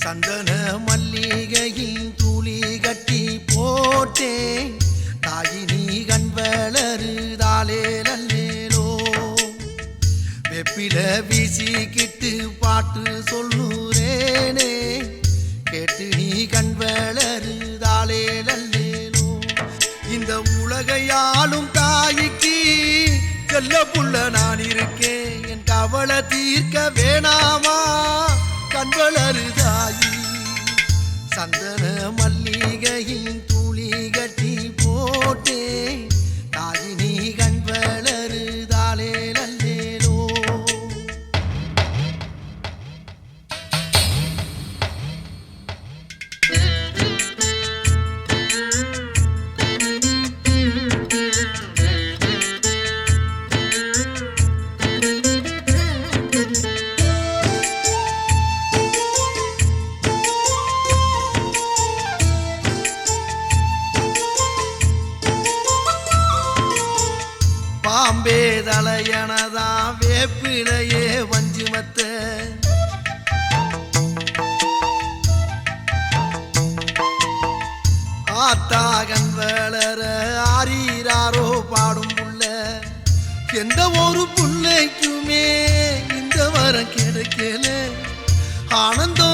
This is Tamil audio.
சந்தன மல்லிகையில் துளி கட்டி போட்டேன் தாயினி கண் வளருதாலே நல்லேலோ வெப்பில வீசிக்கிட்டு பாட்டு சொல்லுறேனே கேட்டு நீ கண் வளருதாலே நல்லேலோ இந்த உலகையாளும் தாய்க்கு செல்ல புள்ள நான் இருக்கேன் என் கவலை தீர்க்க வேணாமா கண் வளருதாயி சந்தன மல்லிகையில் துளி கட்டி போட்டே தாயினி கண் வளருதாலே நல்லேலோ பாம்பே தலையனதா வேப்பிலையே வஞ்சுமத்த ஆத்தாகன் வளர ஆரீராரோ பாடும் புள்ள எந்த ஒரு புள்ளைக்குமே இந்த வரம் கிடைக்கல ஆனந்தம்